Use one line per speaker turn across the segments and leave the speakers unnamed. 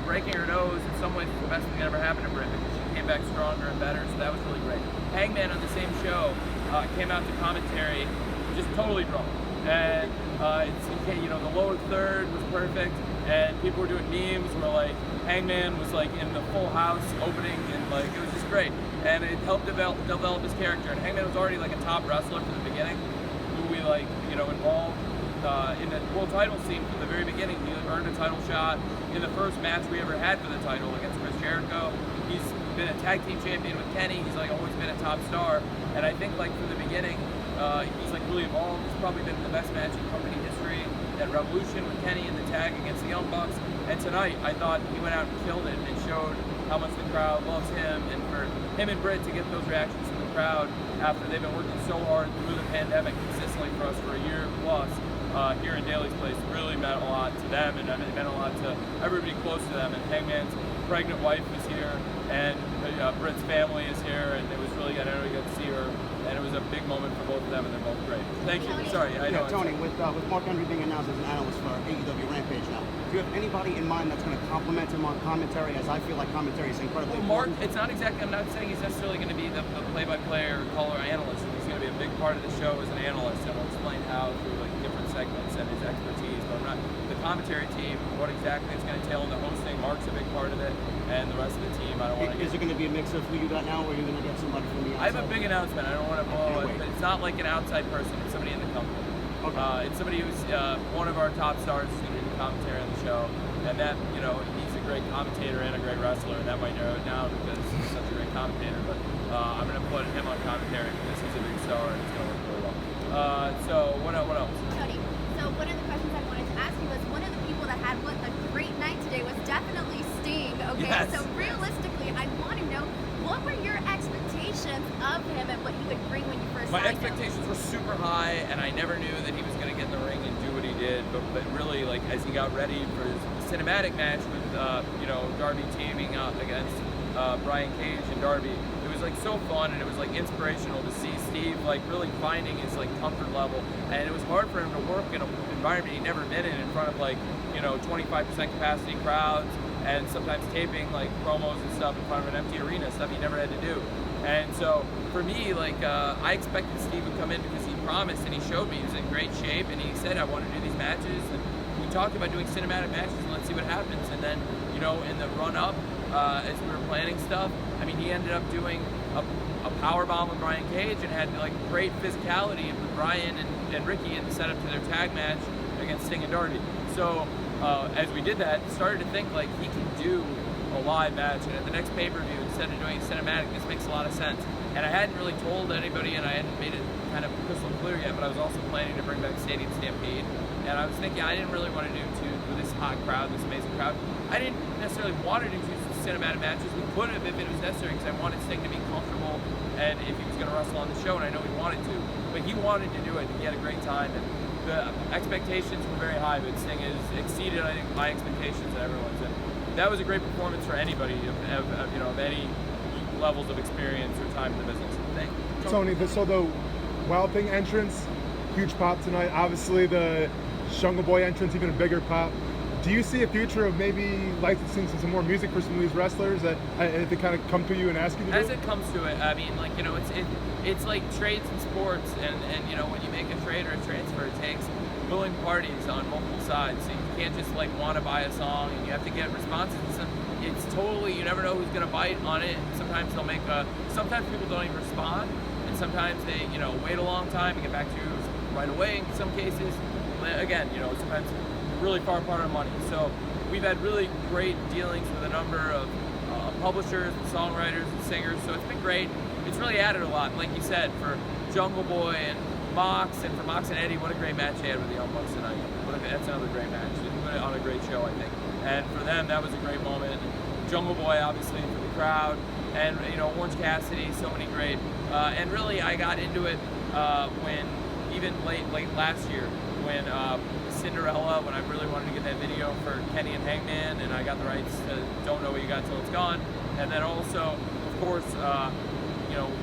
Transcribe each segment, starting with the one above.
breaking her nose in some ways was the best thing that ever happened to Britt because she came back stronger and better, so that was really great. Hangman on the same show came out to commentary just totally drunk. And the lower third was perfect, and people were doing memes where like Hangman was like in the Full House opening, and like it was just great. And it helped develop his character. And Hangman was already like a top wrestler from the beginning, who we involved in the world title scene from the very beginning. He earned a title shot in the first match we ever had for the title against Chris Jericho. He's been a tag team champion with Kenny. He's like always been a top star, and I think like from the beginning. He's like really evolved. He's probably been the best match in company history at Revolution with Kenny in the tag against the Young Bucks. And tonight, I thought he went out and killed it and showed how much the crowd loves him. And for him and Britt to get those reactions from the crowd after they've been working so hard through the pandemic consistently for us for a year plus here in Daly's Place really meant a lot to them, and it meant a lot to everybody close to them. And Hangman's pregnant wife is here, and Britt's family is here, and it was really, I know you got to see her. And it was a big moment for both of them, and they're both great. Thank you. Sorry, I know.
Tony, with Mark Henry being announced as an analyst for AEW Rampage now, do you have anybody in mind that's going to compliment him on commentary? As I feel like commentary is incredibly
Mark,
important.
it's not exactly. I'm not saying he's necessarily going to be the play-by-play or caller analyst. He's going to be a big part of the show as an analyst, and he'll explain how through like different segments and his expertise. But I'm not the commentary team. What exactly it's going to entail in the hosting? Mark's a big part of it, and the rest of the team. I don't want to.
Is it going to be a mix of who you got now, or are you going to get somebody from the outside?
I have a big announcement. I don't want to blow it, but it's not like an outside person. It's somebody in the company.
Okay.
It's somebody who's one of our top stars who's going to do the commentary on the show, and that he's a great commentator and a great wrestler, and that might narrow it down because he's such a great commentator. But I'm going to put him on commentary because he's a big star and it's going to work really well. So what else?
Cody, so one of the questions I wanted to ask you was one of the people that had a great night today was definitely Sting. Okay,
yes.
So realistically, I want to know what were your expectations of him and what he would bring when you first
My
signed
expectations
him?
were super high, and I never knew that he was going to get in the ring and do what he did. But really, like as he got ready for his cinematic match with Darby teaming up against Brian Cage and Darby, it was like so fun, and it was like inspirational to see Steve like really finding his like comfort level. And it was hard for him to work in an environment he'd never been in front of like 25% capacity crowds, and sometimes taping like promos and stuff in front of an empty arena, stuff he never had to do. And so for me, like I expected Steve would come in because he promised and he showed me he was in great shape, and he said I want to do these matches, and we talked about doing cinematic matches and let's see what happens. And then in the run up as we were planning stuff, I mean he ended up doing a power bomb with Brian Cage and had like great physicality with Brian and Ricky in the setup to their tag match against Sting and Darby. So as we did that, started to think like he can do a live match, and at the next pay-per-view, instead of doing cinematic, this makes a lot of sense. And I hadn't really told anybody, and I hadn't made it kind of crystal clear yet, but I was also planning to bring back Stadium Stampede, and I was thinking I didn't really want to do with this hot crowd, this amazing crowd. I didn't necessarily want to do cinematic matches. We could have if it was necessary, because I wanted Sting to be comfortable, and if he was going to wrestle on the show, and I know he wanted to, but he wanted to do it, and he had a great time. And the expectations were very high, but Sting has exceeded, I think, my expectations and everyone's. And that was a great performance for anybody of any levels of experience or time in the business. Thank you.
Tony, so the Wild Thing entrance, huge pop tonight. Obviously, the Jungle Boy entrance, even a bigger pop. Do you see a future of maybe licensing some more music for some of these wrestlers that if they kind of come to you and ask you to do?
As it comes to it, I mean, like it's like trades and sports, and when you make a trade or a transfer, it takes willing parties on multiple sides. So you can't just like want to buy a song, and you have to get responses. It's totally, you never know who's gonna bite on it. Sometimes they'll make sometimes people don't even respond, and sometimes they wait a long time and get back to you right away. In some cases, again, sometimes really far apart on money. So we've had really great dealings with a number of publishers and songwriters and singers. So it's been great. It's really added a lot. Like you said, for Jungle Boy and Mox, and for Mox and Eddie, what a great match they had with the Young Bucks tonight. That's another great match. They put it on a great show, I think. And for them, that was a great moment. Jungle Boy, obviously, for the crowd, and Orange Cassidy, so many great. And really, I got into it when even late last year, when Cinderella, when I really wanted to get that video for Kenny and Hangman, and I got the rights to Don't Know What You Got Till It's Gone. And then also, of course,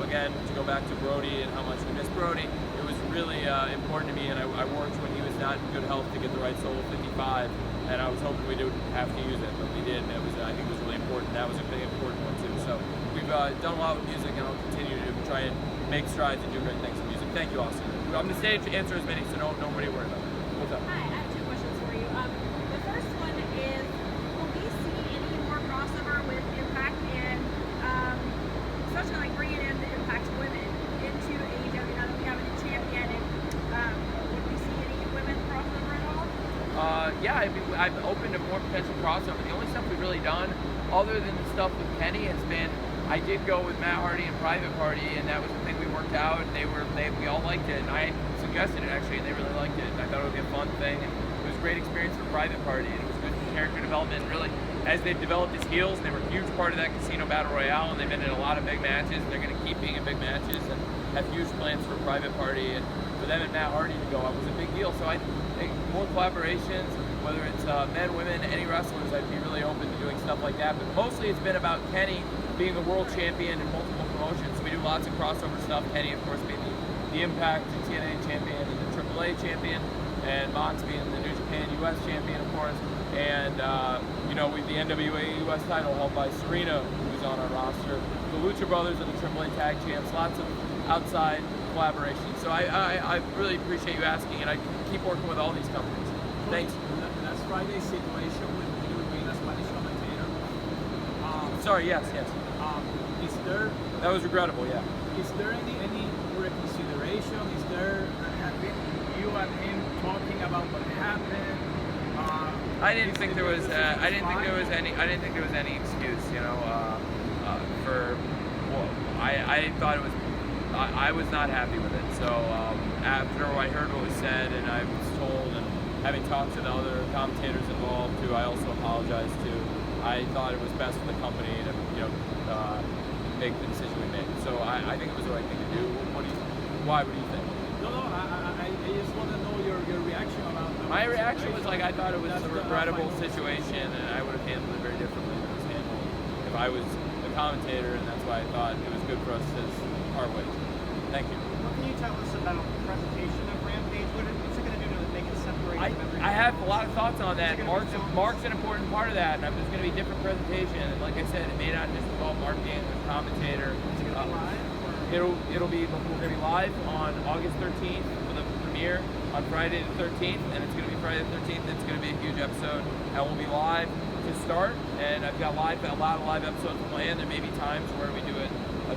again, to go back to Brody and how much we miss Brody, it was really important to me, and I worked when he was not in good health to get the right solo 55, and I was hoping we didn't have to use it, but we did, and I think it was really important. That was a big important one too. So we've done a lot with music, and I'll continue to try and make strides and do great things with music. Thank you, Austin. I'm going to stay to answer as many, so nobody worry about it. What's up?
Hi, I have two questions for you. The first one is, will we see any more crossover with Impact and especially like bringing in the Impact women into AEW now that we have a new champion? And would we see any women crossover at all?
Yeah, I've opened to more potential crossover. The only stuff we've really done, other than the stuff with Kenny, has been I did go with Matt Hardy and Private Party, and that was the thing we worked out. And we all liked it, and I suggested it actually, and they really liked it. And I thought it would be a fun thing, and it was a great experience for Private Party, and it was good character development. And really, as they've developed as heels, and they were a huge part of that Casino Battle Royale, and they've been in a lot of big matches, and they're going to keep being in big matches, and have huge plans for Private Party, and for them and Matt Hardy to go up was a big deal. So I think more collaborations, whether it's men, women, any wrestlers, I'd be really open to doing stuff like that. But mostly it's been about Kenny being the world champion in multiple promotions. We do lots of crossover stuff. Kenny, of course, being the Impact and TNA champion and the AAA champion, and Mox being the New Japan US champion, of course. And, with the NWA US title held by Serena, who's on our roster. The Lucha Brothers are the AAA tag champs. Lots of outside collaboration. So I really appreciate you asking, and I keep working with all these companies. Thanks.
Last Friday's situation with you being a Spanish commentator.
Sorry, yes.
Is there?
That was regrettable, yeah.
Is there any reconsideration? Is there have been you and him talking about what happened?
I didn't think there was any excuse, I thought it was. I was not happy with it. So after I heard what was said, and I was told, and having talked to the other commentators involved, who I also apologized to, I thought it was best for the company to make the decision we made. So I think it was the right thing to do. What do you think?
No, I just want to know your reaction about that.
My reaction was I thought it was a regrettable situation, and I would have handled it very differently than it was handled if I was the commentator, and that's why I thought it was good for us to part ways. Thank you.
What can you tell us about the presentation of Rampage? What's it going to do to make it separate from everything?
I have a lot of thoughts on that. Mark's an important part of that, and there's going to be a different presentation. And like I said, it may not just involve Mark being a commentator.
Is it going to be live?
We're going to be live on August 13th for the premiere on Friday the 13th, and it's going to be Friday the 13th. It's going to be a huge episode, and we'll be live to start. And I've got a lot of live episodes planned. There may be times where we do a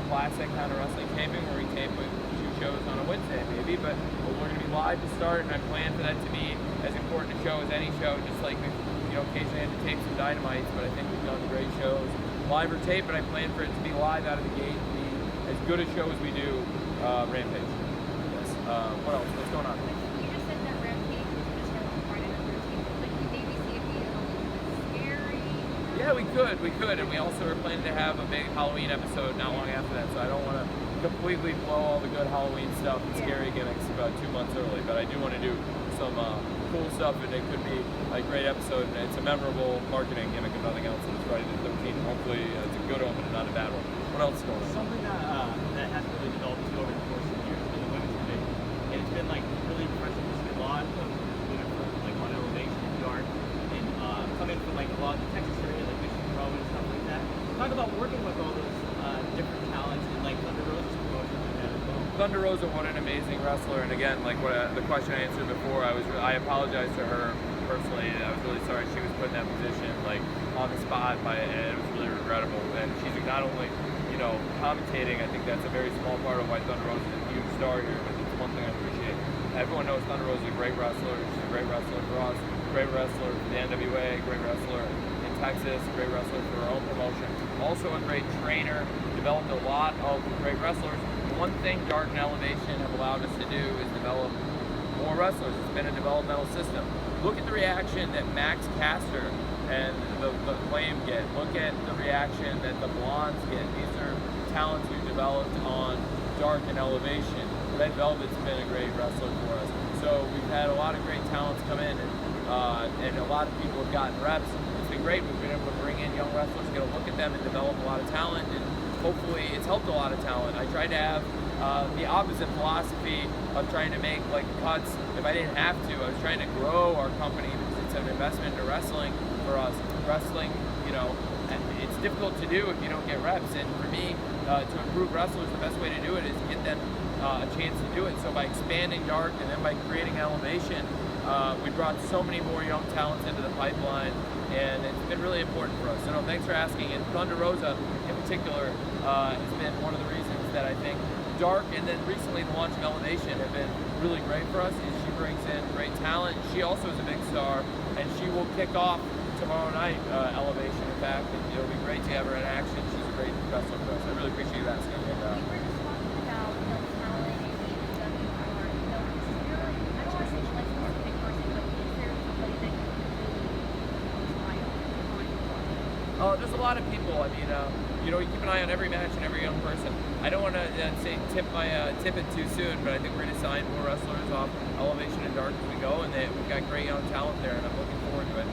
classic kind of wrestling taping where we tape with 2 shows on a Wednesday, maybe. But we're going to be live to start, and I plan for that to be as important a show as any show. Just like we, occasionally had to tape some Dynamites, but I think we've done great shows live or tape. But I plan for it to be live out of the gate. As good a show as we do Rampage. Yes. What else? What's going on?
You just said that Rampage was going to start on Friday the 13th. Like, could maybe see if it was scary?
Yeah, we could. And we also are planning to have a big Halloween episode not long after that. So I don't want to completely blow all the good Halloween stuff and scary gimmicks about 2 months early. But I do want to do some cool stuff, and it could be a great episode. And it's a memorable marketing gimmick, if nothing else. And it's Friday the 13th. Hopefully it's a good omen and not a bad one. What else is going on?
Something that has really developed over the course of the years in the women's division, and it's been really refreshing to see a lot of women from on Elevation and Dark, and come in from a lot of the Texas area, like Michigan Pro and stuff like that. Talk about working with all those different talents and Thunder Rosa's promotion like that as well.
Thunder Rosa, what an amazing wrestler, and again, the question I answered before, I apologized to her personally. I was really sorry she was put in that position, on the spot, and it was really regrettable. And she's not only commentating, I think that's a very small part of why Thunder Rosa is a huge star here, but it's one thing I appreciate. Everyone knows Thunder Rosa is a great wrestler. She's a great wrestler for us, great wrestler for the NWA, great wrestler in Texas, great wrestler for her own promotion. Also a great trainer, developed a lot of great wrestlers. One thing Dark and Elevation have allowed us to do is develop more wrestlers. It's been a developmental system. Look at the reaction that Max Caster and the Flame get. Look at the reaction that the Blondes get. These are talents we've developed on Dark and Elevation. Red Velvet's been a great wrestler for us. So we've had a lot of great talents come in, and a lot of people have gotten reps. It's been great. We've been able to bring in young wrestlers, get a look at them, and develop a lot of talent. And hopefully it's helped a lot of talent. I tried to have the opposite philosophy of trying to make like cuts if I didn't have to. I was trying to grow our company because it's an investment into wrestling for us. Wrestling, you know, it's difficult to do if you don't get reps. And for me, to improve wrestlers, the best way to do it is get them a chance to do it. So by expanding Dark and then by creating Elevation, we brought so many more young talents into the pipeline, and it's been really important for us. So no, thanks for asking. And Thunder Rosa, in particular, has been one of the reasons that I think Dark and then recently the launch of Elevation have been really great for us. Is she brings in great talent. She also is a big star, and she will kick off tomorrow night, Elevation, in fact, and it'll be great to have her in action. She's a great wrestler for us. I really appreciate you asking. And,
We were just talking about talent in AEW, or is there, I don't want to say like a specific person, but is there somebody that you really rely on?
There's a lot of people. I mean, you know, you keep an eye on every match and every young person. I don't want to say tip it too soon, but I think we're going to sign more wrestlers off Elevation and Dark as we go, and we've got great young talent there, and I'm looking forward to it.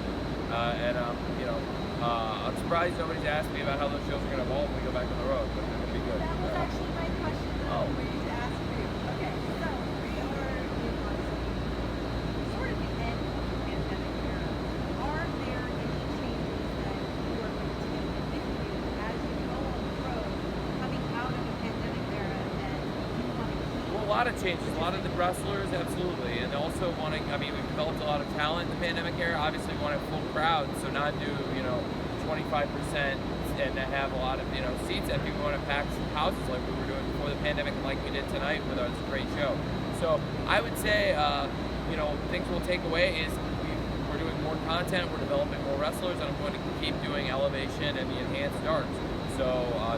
You know, I'm surprised nobody's asked me about how those shows are going to evolve when we go back on the road, but they're going to be good.
That was actually my question that I was waiting to ask you. Okay, so we are in sort of the end of the pandemic era. Are there any changes that you are going to make with you as you go on the road coming out of the pandemic era that you want to keep?
Well, a lot of changes. A lot of the wrestlers, absolutely. And also wanting, I mean, we've developed a lot of talent in the pandemic era. Obviously, we want a full crowd, so not do, you know, 25% and have a lot of, you know, seats empty. We want to pack some houses like we were doing before the pandemic and like we did tonight with our great show. So I would say, you know, things we'll take away is we're doing more content, we're developing more wrestlers, and I'm going to keep doing Elevation and the Enhanced Darts. So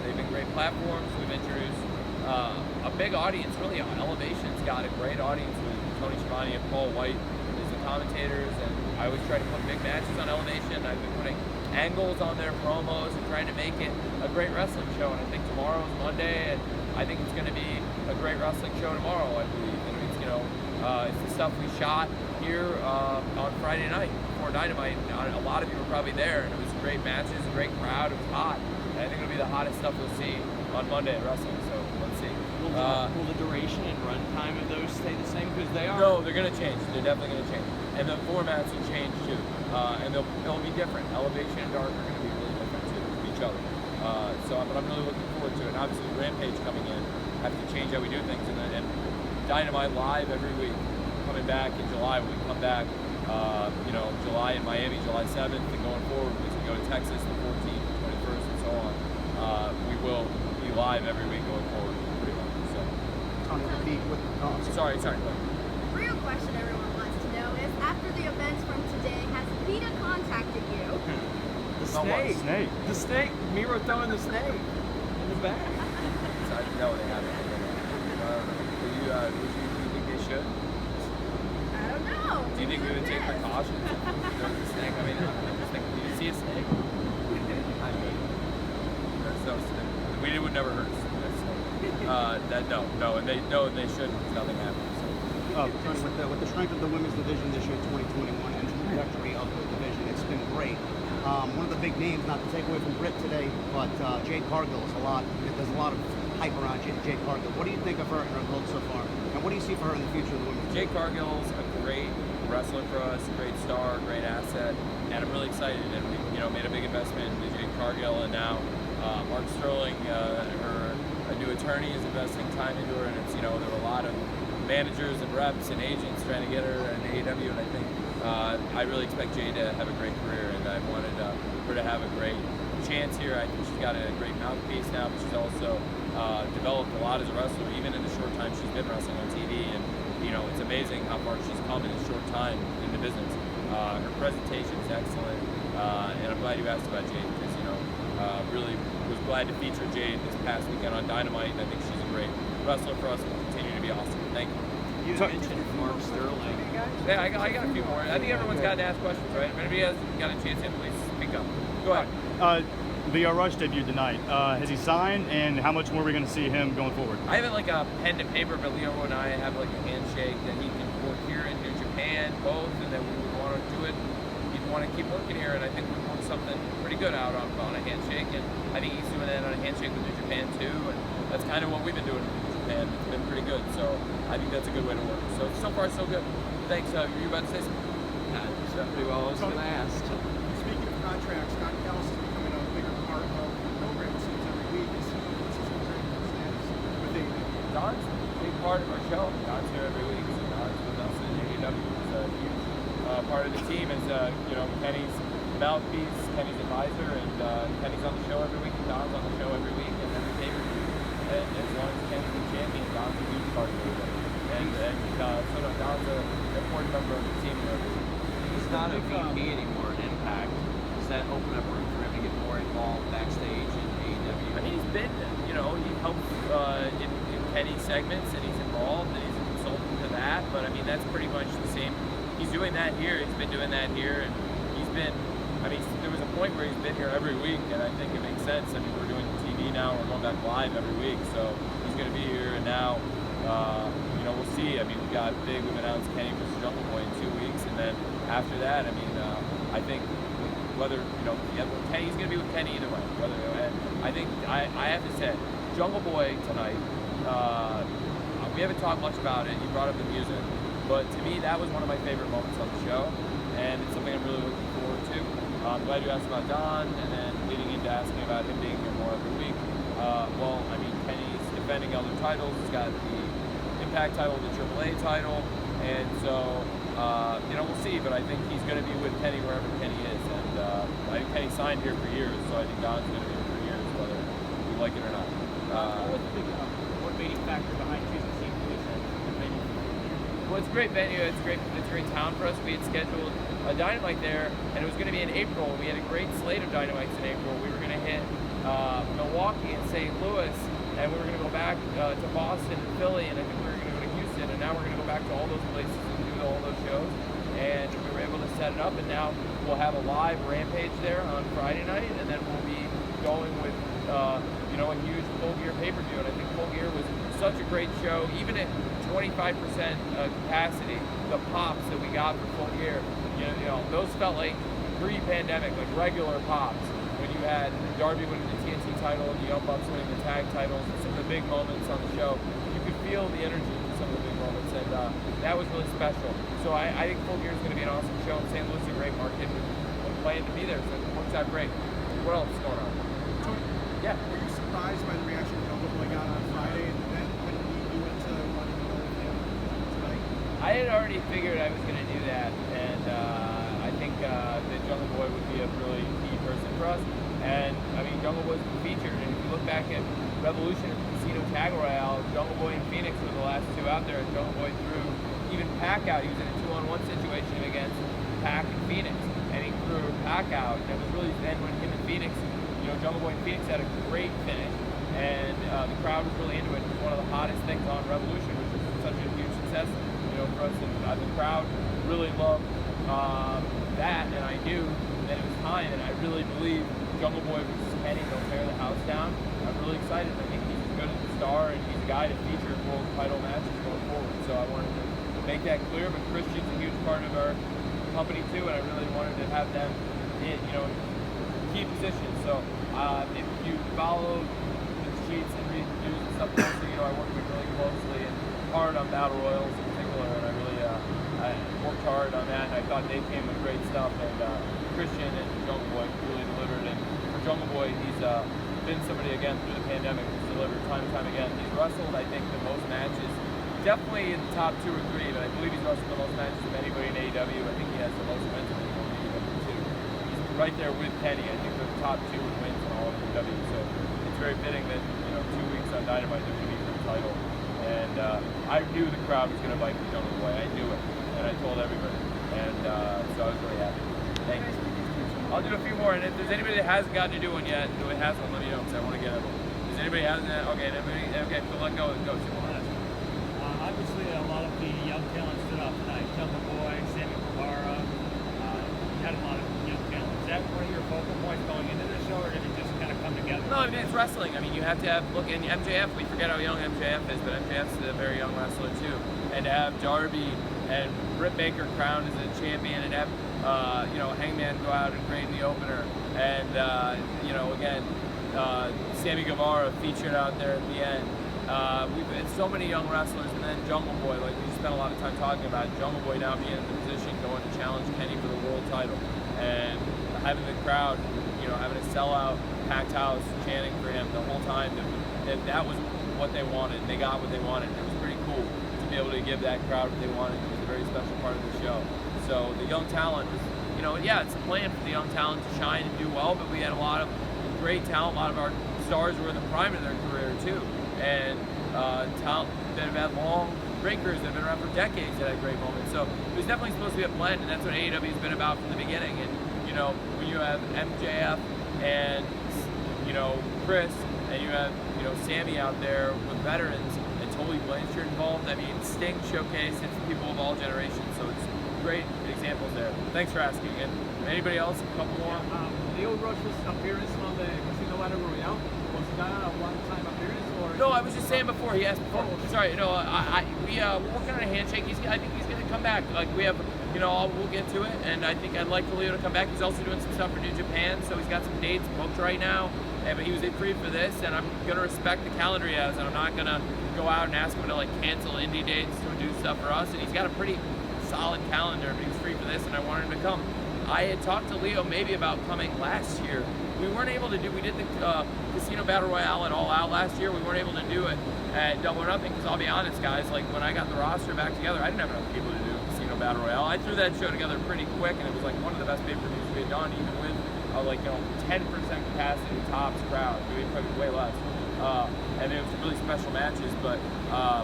they've been great platforms. We've introduced a big audience, really. Elevation's got a great audience with Tony Schiavone and Paul White as the commentators, and I always try to put big matches on Elevation. I've been putting angles on their promos and trying to make it a great wrestling show, and I think tomorrow's Monday, and I think it's going to be a great wrestling show tomorrow, I believe. And it's, you know, it's the stuff we shot here on Friday night before Dynamite. A lot of you were probably there, and it was great matches, a great crowd, it was hot, and I think it'll be the hottest stuff we'll see on Monday at wrestling, so let's see.
Will the duration and runtime of those stay the same? Because they are.
No, they're going to change. They're definitely going to change. And the formats will change too. And they'll be different. Elevation and Dark are going to be really different too from each other. But I'm really looking forward to it. And obviously, Rampage coming in, have to change how we do things. And Dynamite live every week, coming back in July when we come back. You know, July in Miami, July 7th, and going forward as we go to Texas the 14th, 21st, and so on. We will be live every week going forward, pretty much. So.
Tony,
Sorry.
Real question everyone wants to know is, after the events from today, has PETA contacted you?
The
About what?
snake. The snake. Miro throwing the snake in the back.
No, they haven't. Do you think they should?
I don't know.
Do you think we would take precautions if there was a snake? I mean, I'm just thinking, do you see a snake? I mean, there's no snake. We would never hurt a snake. No, and they shouldn't. Nothing happened. So.
Tony, with the strength of the women's division this year, 2021, and the trajectory of the division, it's been great. One of the big names, not to take away from Britt today, but Jade Cargill is there's a lot of hype around Jade Cargill. What do you think of her and her growth so far? And what do you see for her in the future of the women's division?
Jade Cargill's a great wrestler for us, a great star, great asset, and I'm really excited. And we, you know, made a big investment in Jade Cargill, and now Mark Sterling, her new attorney, is investing time into her, and it's, you know, there were a lot of managers and reps and agents trying to get her in AEW, and I think I really expect Jade to have a great career, and I wanted her to have a great chance here. I think she's got a great mouthpiece now, but she's also developed a lot as a wrestler, even in the short time she's been wrestling on TV, and you know, it's amazing how far she's come in a short time in the business. Her presentation is excellent, and I'm glad you asked about Jade, because, you know, really was glad to feature Jade this past weekend on Dynamite, and I think she's a great wrestler for us and will continue to be awesome. Thank you.
You mentioned Mark Sterling.
Yeah, I got a few more. I think everyone's got to ask questions, right? If anybody has got a chance, please speak up. Go ahead.
The Rush debuted tonight. Has he signed, and how much more are we going to see him going forward?
I haven't like a pen to paper, but Leo and I have like a handshake that he can work here in New Japan, both, and that we would want to do it. He'd want to keep working here, and I think we'd work something pretty good out on a handshake, and I think he's doing that on a handshake with New Japan too, and that's kind of what we've been doing. and it's been pretty good. So I think that's a good way to work. So far so good. Thanks. Were you about to say something?
That's definitely what I was going to ask.
Speaking of contracts, Don Callis is becoming a bigger part of the program, it seems, every week. What's his contract status with AEW?
Don's a big part of our show. Don's here every week. So Don's with us in AEW. He's a huge part of the team. Is Kenny's mouthpiece, Kenny's advisor, and Kenny's on the show every week. And Don's on the show every week, and every pay-per-view. And as long as Kenny's the champion, Don's a huge part of it. And so Don's an important member of the team here every week.
He's not a VP anymore in Impact. Does that open up room for him to get more involved backstage in AEW?
I mean, he's been, he helps in Kenny's segments, and he's involved, and he's a consultant to that. But I mean, that's pretty much the same. He's doing that here. He's been doing that here, and he's been. I mean, there was a point where he's been here every week, and I think it makes sense. I mean, we're doing TV now. We're going back live every week, so he's going to be here. And now, we'll see. I mean, we got big. We've announced Kenny versus Jungle Boy in 2 weeks, and then after that, I mean, I think whether Kenny's going to be with Kenny either way. I think I have to say, Jungle Boy tonight. We haven't talked much about it. You brought up the music, but to me, that was one of my favorite moments on the show, and it's something I'm really looking forward to. I'm glad you asked about Don, and then leading into asking about him being here more every week. Well, I mean, Kenny's defending other titles. He's got the Impact title, the AAA title, and so we'll see. But I think he's going to be with Kenny wherever Kenny is, and I think Kenny signed here for years, so I think Don's going to be here for years, whether we like it or not.
What's the big motivating factor behind choosing St. Louis as the venue?
Well, it's a great venue. It's a great town for us. We had scheduled a Dynamite there, and it was going to be in April. We had a great slate of Dynamites in April. We were going to hit Milwaukee and St. Louis, and we were going to go back to Boston and Philly, and I think we were going to go to Houston, and now we're going to go back to all those places and do all those shows. And we were able to set it up, and now we'll have a live Rampage there on Friday night, and then we'll be going with a huge Full Gear pay-per-view. And I think Full Gear was such a great show, even at 25% capacity. The pops that we got for Full Gear, those felt like pre-pandemic, like regular pops. When you had Darby winning the TNT title, the Young Bucks winning the tag titles, and some of the big moments on the show, you could feel the energy in some of the big moments, and that was really special. So I think Full Gear is going to be an awesome show, and St. Louis is a great market, and I'm planning to be there, so it works out great. What else is going on? Yeah.
Were you surprised by the reaction Jungle Boy got on Friday, and then when you went to wanting to go with him tonight?
I had already figured I was going to do that, and I think that Jungle Boy would be a really key person for us. And I mean, Jungle Boy's been featured, and if you look back at Revolution and Casino Tag Royale, Jungle Boy and Phoenix were the last two out there, and Jungle Boy threw even Pac out. He was in a 2-on-1 situation against Pac and Phoenix, and he threw Pac out. And it was really then when him and Phoenix, Jungle Boy and Phoenix had a great finish, and the crowd was really into it. It was one of the hottest things on Revolution, which was such a huge success, for us. And the crowd really loved that, and I knew that it was time, and I really believe Jungle Boy versus Kenny, they'll tear the house down. I'm really excited. I think he's as good as a star, and he's a guy to feature world title matches going forward. So I wanted to make that clear, but Christian's a huge part of our company too, and I really wanted to have them in, key positions. So if you follow the sheets and read the news and stuff closely, I work with really closely and hard on Battle Royals in particular, and I really I worked hard on that, and I thought they came with great stuff, and Christian and Jungle Boy really delivered. And for Jungle Boy, he's been somebody, again, through the pandemic, who's delivered time and time again. He's wrestled, I think, the most matches, definitely in the top 2 or 3, but I believe he's wrestled the most matches of anybody in AEW. I think he has the most wins in AEW too. He's right there with Kenny. I think they're the top 2 in wins in all of AEW, so it's very fitting that 2 weeks on Dynamite they're going to be for the title. And I knew the crowd was going to fight for Jungle Boy. I knew it, and I told everybody, and so I was really happy. Thank you. I'll do a few more, and if there's anybody that hasn't gotten to do one yet, who has one, let me know, because I want to get it. Does anybody hasn't? Okay, so let go.
Obviously, a lot of the young talent stood out tonight. Jungle Boy, Sammy Guevara, you had a lot of young talent. Is that one of your focal points going into the show, or did it just kind of come together?
No, I mean, it's wrestling. I mean, you have to have, look, and MJF, we forget how young MJF is, but MJF's a very young wrestler too. And to have Darby and Britt Baker crowned as a champion, and have Hangman go out and grade the opener, and again, Sammy Guevara featured out there at the end. we've had so many young wrestlers, and then Jungle Boy, like we spent a lot of time talking about Jungle Boy now being in the position going to challenge Kenny for the world title, and having the crowd, you know, having a sellout, packed house, chanting for him the whole time. That was what they wanted. They got what they wanted. It was pretty cool to be able to give that crowd what they wanted. It was a very special part of the show. So the young talent was, you know, yeah, it's a plan for the young talent to shine and do well, but we had a lot of great talent. A lot of our stars were in the prime of their career too, and talent that have had long, great careers that have been around for decades that had great moments. So it was definitely supposed to be a blend, and that's what AEW has been about from the beginning. And you know, when you have MJF and you know Chris, and you have you know Sammy out there with veterans, and Tully Blanchard involved. I mean, Sting showcased it's people of all generations. So it's great examples there. Thanks for asking. And anybody else? A couple more.
Leo Rush's appearance on the Casino Battle Royale, was that a one-time appearance or?
No, I was just saying before. He asked before. Sorry, no, we're working on a handshake. I think he's gonna come back. Like we have, you know, we'll get to it. And I think I'd like for Leo to come back. He's also doing some stuff for New Japan, so he's got some dates booked right now. But he was free for this, and I'm gonna respect the calendar he has, and I'm not gonna go out and ask him to like cancel indie dates to do stuff for us. And he's got a pretty solid calendar, but he's free for this, and I wanted him to come. I had talked to Leo maybe about coming last year. We weren't able to do, we did the Casino Battle Royale at All Out last year. We weren't able to do it at Double or Nothing, because I'll be honest, guys, like when I got the roster back together, I didn't have enough people to do Casino Battle Royale. I threw that show together pretty quick, and it was like one of the best pay-per-views we had done, even with like, you know, 10% capacity tops crowd. We had probably way less. And it was really special matches, but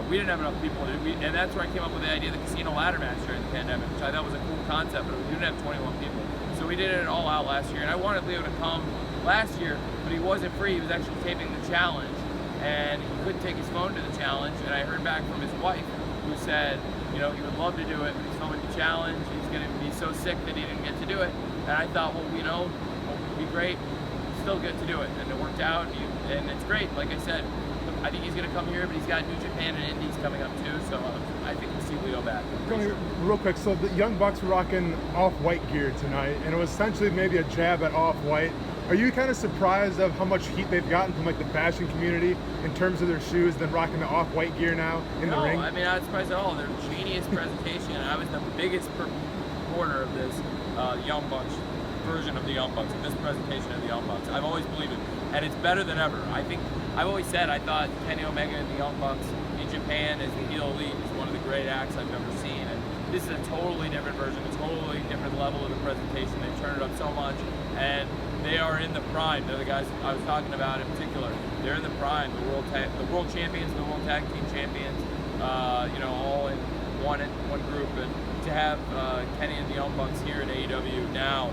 we didn't have enough people to do, and that's where I came up with the idea of the casino ladder match during the pandemic, which I thought was a cool concept, but we didn't have 21 people. So we did it All Out last year, and I wanted Leo to come last year, but he wasn't free. He was actually taping the challenge, and he couldn't take his phone to the challenge, and I heard back from his wife, who said, you know, he would love to do it, but he's filming the challenge, he's going to be so sick that he didn't get to do it, and I thought, well, you know, it would be great, still get to do it, and it worked out, and it's great. Like I said, I think he's going to come here, but he's got New Japan and Indies coming up too, so I think we'll see Leo back.
Real quick, so the Young Bucks were rocking off-white gear tonight, and it was essentially maybe a jab at off-white. Are you kind of surprised of how much heat they've gotten from like the fashion community in terms of their shoes, then rocking the off-white gear now in the ring?
No, I mean, I'm not surprised at all. They're genius presentation. I was the biggest supporter of this Young Bucks version of the Young Bucks, this presentation of the Young Bucks. I've always believed it, and it's better than ever. I think I've always said I thought Kenny Omega and the Young Bucks in Japan as the heel elite is one of the great acts I've ever seen, and this is a totally different version, a totally different level of the presentation. They've turned it up so much, and they are in the prime. They're the guys I was talking about in particular. They're in the prime, the world champions, the world tag team champions, you know, all in one group, and to have Kenny and the Young Bucks here at AEW now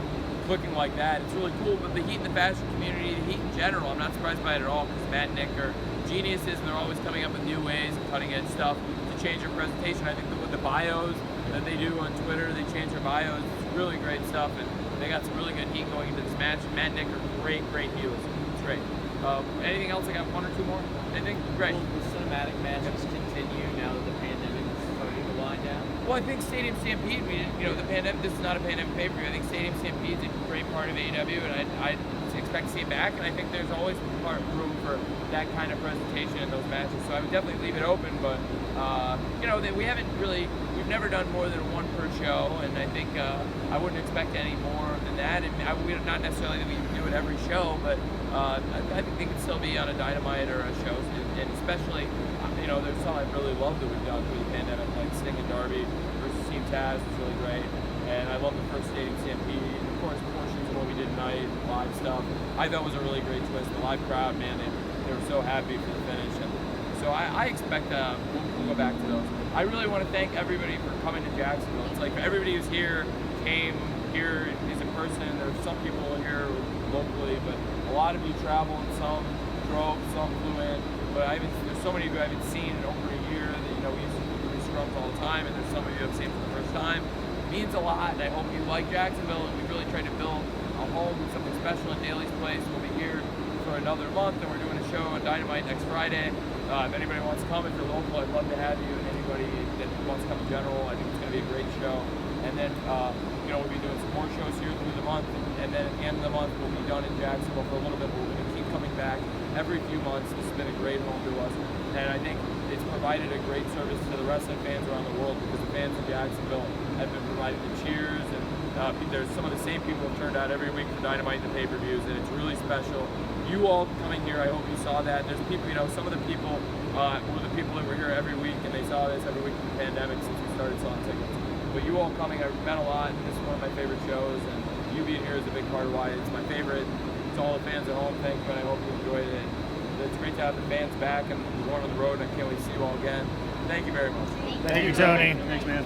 looking like that, it's really cool. But the heat in the fashion community, the heat in general, I'm not surprised by it at all, because Matt and Nick are geniuses, and they're always coming up with new ways and cutting edge stuff to change their presentation. I think that with the bios that they do on Twitter, they change their bios. It's really great stuff, and they got some really good heat going into this match. Matt and Nick are great heels. It's great. Anything else? I got one or two more. Anything? Great.
Will the cinematic matches continue now that the pandemic is starting to wind down?
Well, I think Stadium Stampede, the pandemic, this is not a pandemic pay-per-view. I think Stadium Stampede is a great part of AEW, and I expect to see it back, and I think there's always room for that kind of presentation in those matches. So I would definitely leave it open, but, we've never done more than one per show, and I think I wouldn't expect any more than that. And not necessarily that we do it every show, but I think they could still be on a Dynamite or a show, and especially, there's some I really love that we've done through the pandemic, like Sting and Darby versus Team Taz was really great, and I love the first Stadium Stampede, and of course portions of what we did tonight, live stuff, I thought was a really great twist. The live crowd, man, they were so happy for the finish, and so I expect we'll go back to those. I really want to thank everybody for coming to Jacksonville. It's like everybody who's here came here is in person. There's some people here locally, but a lot of you traveled, some drove, some flew in. But there's so many of you I haven't seen in over a year that, we used to do these scrums all the time, and there's some of you I've seen for the first time. It means a lot, and I hope you like Jacksonville, and we really tried to build a home, something special in Daly's Place. We'll be here for another month, and we're doing a show on Dynamite next Friday. If anybody wants to come, if you're local, I'd love to have you, and anybody that wants to come in general, I think it's going to be a great show. And then, we'll be doing some more shows here through the month, and then at the end of the month, we'll be done in Jacksonville for a little bit, but we're going to keep coming back every few months. This has been a great home to us, and I think it's provided a great service to the wrestling fans around the world, because the fans in Jacksonville have been providing the cheers, and there's some of the same people who have turned out every week for Dynamite and the pay-per-views, and it's really special. You all coming here, I hope you saw that. There's people, some of the people were the people that were here every week, and they saw this every week in the pandemic since we started selling tickets. But you all coming, I've met a lot, and this is one of my favorite shows, and you being here is a big part of why it's my favorite. To all the fans at home, thank you, and I hope you enjoyed it. It's great to have the fans back, and we're going on the road, and I can't wait to see you all again. Thank you very much.
Thank you, Tony.
Thanks, man.